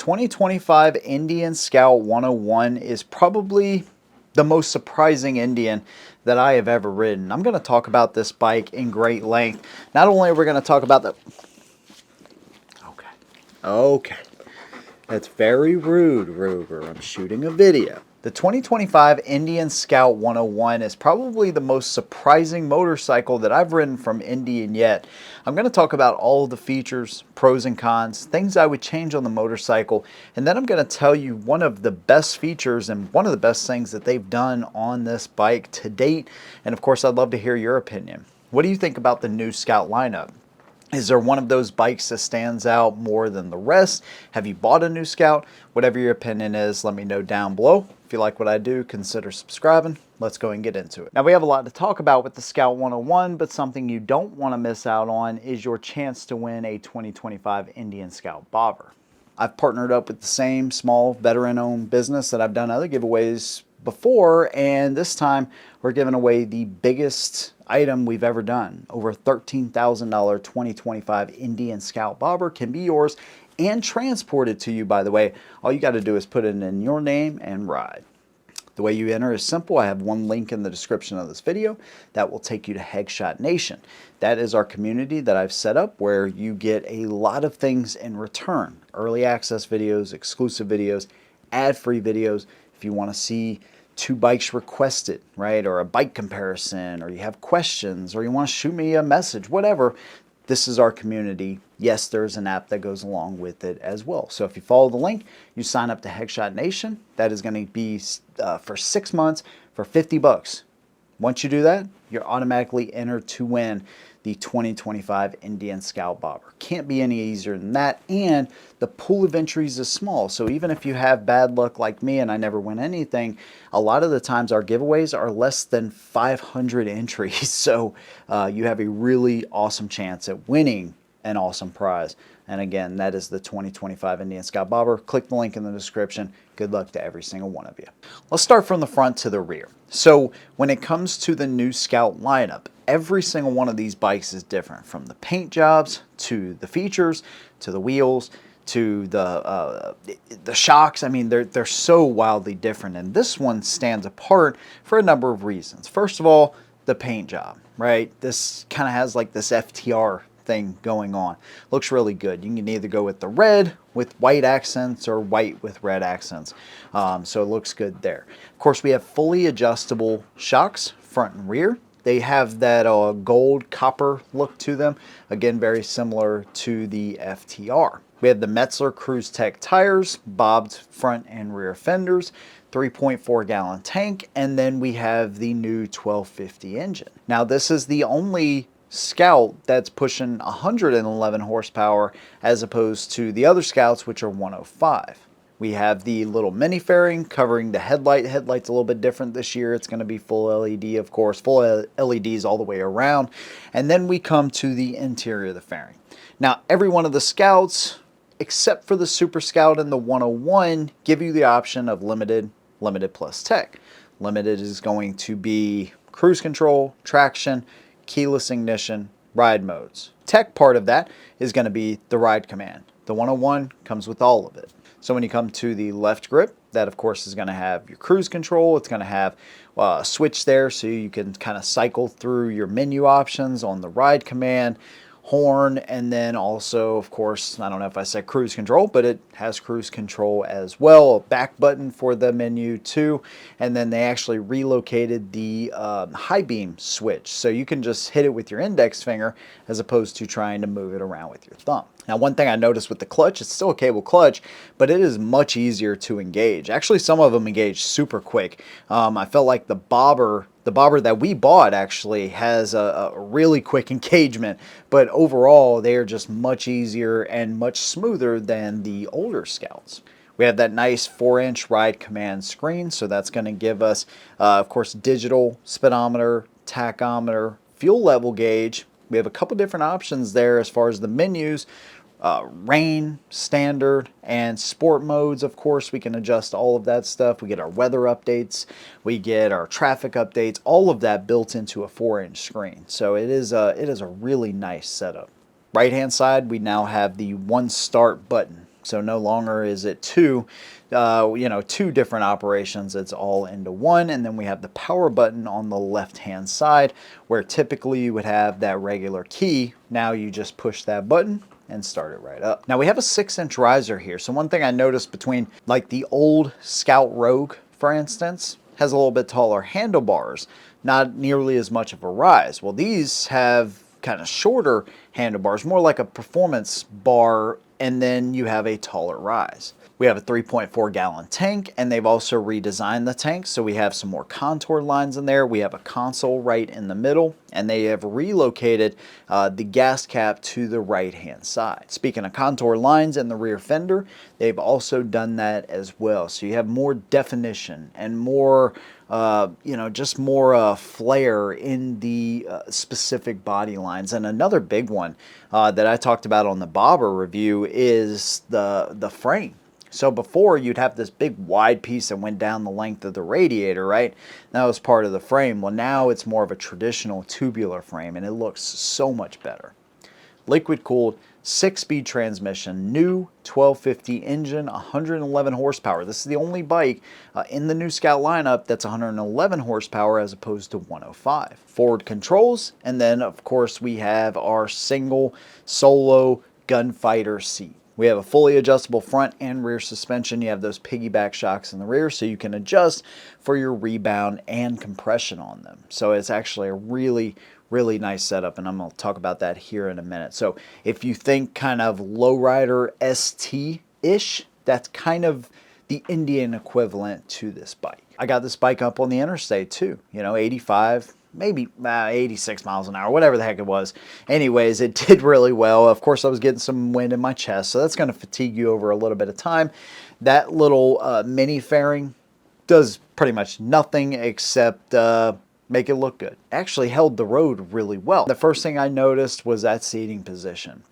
2025 Indian Scout 101 is probably the most surprising Indian that I have ever ridden. I'm going to talk about this bike in great length. Not only are we going to talk about the... Okay. That's very rude, Ruger. I'm shooting a video. The 2025 Indian Scout 101 is probably the most surprising motorcycle that I've ridden from Indian yet. I'm going to talk about all of the features, pros and cons, things I would change on the motorcycle, and then I'm going to tell you one of the best features and one of the best things that they've done on this bike to date. And of course, I'd love to hear your opinion. What do you think about the new Scout lineup? Is there one of those bikes that stands out more than the rest? Have you bought a new Scout? Whatever your opinion is, let me know down below. If you like what I do, consider subscribing. Let's go and get into it. Now, we have a lot to talk about with the Scout 101, but something you don't want to miss out on is your chance to win a 2025 Indian Scout Bobber. I've partnered up with the same small veteran-owned business that I've done other giveaways before, and this time we're giving away the biggest item we've ever done. Over $13,000 2025 Indian Scout Bobber can be yours and transported to you, by the way. All you got to do is put it in your name and ride. The way you enter is simple. I have one link in the description of this video that will take you to Headshot Nation. That is our community that I've set up where you get a lot of things in return. Early access videos, exclusive videos, ad-free videos. If you want to see two bikes requested, right, or a bike comparison, or you have questions, or you want to shoot me a message, whatever, this is our community. Yes, there's an app that goes along with it as well. So if you follow the link, you sign up to Headshot Nation. That is going to be for 6 months for 50 bucks. Once you do that, you're automatically entered to win the 2025 Indian Scout Bobber. Can't be any easier than that, and the pool of entries is small. So even if you have bad luck like me and I never win anything, a lot of the times our giveaways are less than 500 entries. So you have a really awesome chance at winning an awesome prize. And again, that is the 2025 Indian Scout Bobber. Click the link in the description. Good luck to every single one of you. Let's start from the front to the rear. So when it comes to the new Scout lineup, every single one of these bikes is different, from the paint jobs to the features to the wheels to the shocks. I mean, they're so wildly different, and this one stands apart for a number of reasons. First of all, the paint job, right? This kind of has like this FTR thing going on. Looks really good. You can either go with the red with white accents or white with red accents. So it looks good there. Of course, we have fully adjustable shocks, front and rear. They have that gold copper look to them. Again, very similar to the FTR. We have the Metzler Cruise Tech tires, bobbed front and rear fenders, 3.4 gallon tank, and then we have the new 1250 engine. Now, this is the only Scout that's pushing 111 horsepower as opposed to the other Scouts, which are 105. We have the little mini fairing covering the headlight. Headlight's a little bit different this year. It's going to be full LED, of course, full LEDs all the way around. And then we come to the interior of the fairing. Now, every one of the Scouts, except for the Super Scout and the 101, give you the option of limited plus tech. Limited is going to be cruise control, traction, keyless ignition, ride modes. Tech part of that is going to be the ride command. The 101 comes with all of it. So when you come to the left grip, that of course is going to have your cruise control. It's going to have a switch there so you can kind of cycle through your menu options on the ride command, horn, and then also, of course, I don't know if I said cruise control, but it has cruise control as well. A back button for the menu too. And then they actually relocated the high beam switch. So you can just hit it with your index finger as opposed to trying to move it around with your thumb. Now, one thing I noticed with the clutch, it's still a cable clutch, but it is much easier to engage. Actually, some of them engage super quick. I felt like the bobber that we bought actually has a really quick engagement, but overall they are just much easier and much smoother than the older Scouts. We have that nice 4-inch ride command screen, so that's going to give us, of course, digital speedometer, tachometer, fuel level gauge. We have a couple different options there as far as the menus. Rain, standard, and sport modes. Of course, we can adjust all of that stuff. We get our weather updates, we get our traffic updates, all of that built into a 4-inch screen. So it is a really nice setup. Right hand side, we now have the one start button. So no longer is it two different operations. It's all into one. And then we have the power button on the left-hand side, where typically you would have that regular key. Now you just push that button and start it right up. Now we have a 6-inch riser here. So one thing I noticed between like the old Scout Rogue, for instance, has a little bit taller handlebars, not nearly as much of a rise. Well, these have kind of shorter handlebars, more like a performance bar, and then you have a taller rise. We have a 3.4 gallon tank, and they've also redesigned the tank, so we have some more contour lines in there. We have a console right in the middle, and they have relocated the gas cap to the right hand side. Speaking of contour lines in the rear fender, they've also done that as well. So you have more definition and more just more flair in the specific body lines. And another big one that I talked about on the bobber review is the frame. So before, you'd have this big wide piece that went down the length of the radiator, right? That was part of the frame. Well, now it's more of a traditional tubular frame, and it looks so much better. Liquid cooled, 6-speed transmission, new 1250 engine, 111 horsepower. This is the only bike in the new Scout lineup that's 111 horsepower as opposed to 105. Forward controls, and then of course we have our single solo gunfighter seat. We have a fully adjustable front and rear suspension. You have those piggyback shocks in the rear, so you can adjust for your rebound and compression on them. So it's actually a really nice setup, and I'm going to talk about that here in a minute. So if you think kind of lowrider ST-ish, that's kind of the Indian equivalent to this bike. I got this bike up on the interstate too, 85, maybe 86 miles an hour, whatever the heck it was. Anyways, it did really well. Of course, I was getting some wind in my chest, so that's going to fatigue you over a little bit of time. That little mini fairing does pretty much nothing except make it look good. Actually held the road really well. The first thing I noticed was that seating position.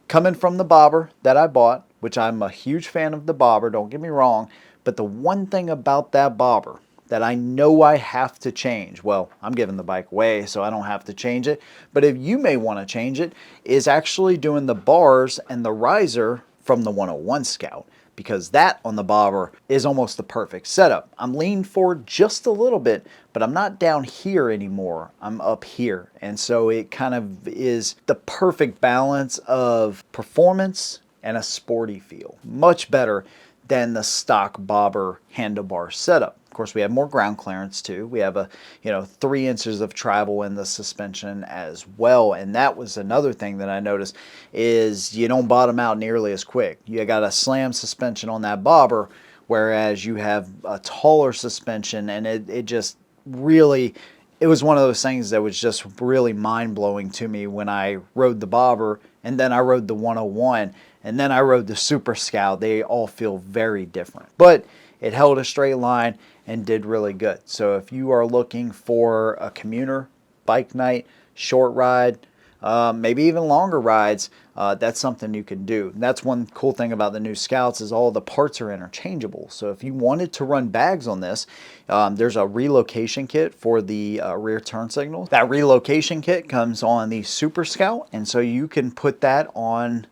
Coming from the bobber that I bought, which I'm a huge fan of the bobber, don't get me wrong, but the one thing about that bobber that I know I have to change, well, I'm giving the bike away so I don't have to change it, but if you may want to change it, is actually doing the bars and the riser from the 101 Scout, because that on the bobber is almost the perfect setup. I'm leaned forward just a little bit, but I'm not down here anymore. I'm up here. And so it kind of is the perfect balance of performance and a sporty feel. Much better than the stock bobber handlebar setup. Of course, we have more ground clearance too. We have a 3 inches of travel in the suspension as well. And that was another thing that I noticed is you don't bottom out nearly as quick. You got a slam suspension on that bobber, whereas you have a taller suspension, and it just really, it was one of those things that was just really mind-blowing to me when I rode the bobber, and then I rode the 101, and then I rode the Super Scout. They all feel very different. But it held a straight line and did really good. So if you are looking for a commuter bike night, short ride, maybe even longer rides, that's something you can do. And that's one cool thing about the new Scouts is all the parts are interchangeable. So if you wanted to run bags on this, there's a relocation kit for the rear turn signal. That relocation kit comes on the Super Scout, and so you can put that on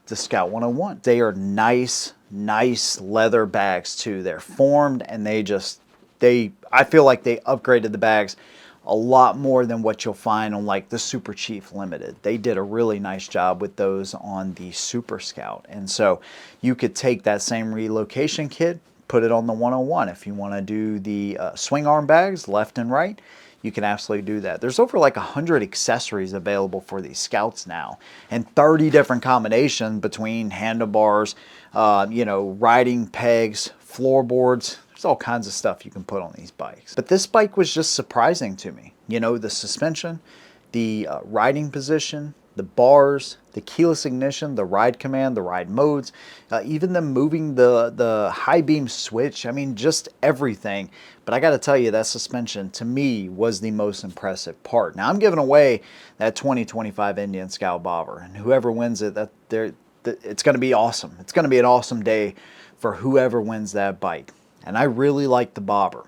the Scout 101. They are nice leather bags too. They're formed, and I feel like they upgraded the bags a lot more than what you'll find on like the Super Chief Limited. They did a really nice job with those on the Super Scout. And so you could take that same relocation kit, put it on the 101. If you want to do the swing arm bags left and right, you can absolutely do that. There's over like 100 accessories available for these Scouts now, and 30 different combinations between handlebars, riding pegs, floorboards. There's all kinds of stuff you can put on these bikes. But this bike was just surprising to me. The suspension, the riding position, the bars, the keyless ignition, the ride command, the ride modes, even them moving the high beam switch. I mean, just everything. But I got to tell you, that suspension to me was the most impressive part. Now I'm giving away that 2025 Indian Scout bobber, and whoever wins it, it's going to be awesome. It's going to be an awesome day for whoever wins that bike. And I really like the bobber.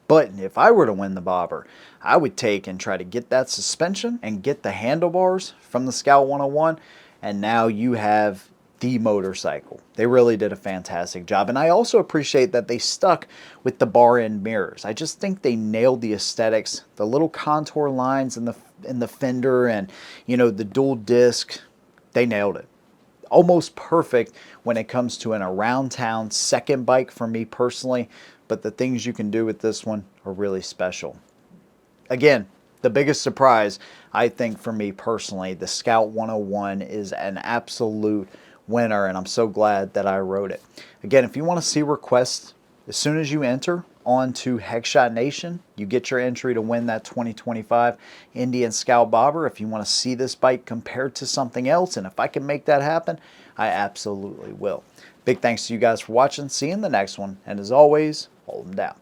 But if I were to win the bobber, I would take and try to get that suspension and get the handlebars from the Scout 101. And now you have the motorcycle. They really did a fantastic job. And I also appreciate that they stuck with the bar end mirrors. I just think they nailed the aesthetics, the little contour lines in the fender, and the dual disc. They nailed it. Almost perfect when it comes to an around town second bike for me personally, but the things you can do with this one are really special. Again, the biggest surprise, I think, for me personally, the Scout 101 is an absolute winner, and I'm so glad that I wrote it. Again, if you want to see requests, as soon as you enter onto Heckshot Nation, you get your entry to win that 2025 Indian Scout Bobber. If you want to see this bike compared to something else, and if I can make that happen, I absolutely will. Big thanks to you guys for watching. See you in the next one, and as always, hold them down.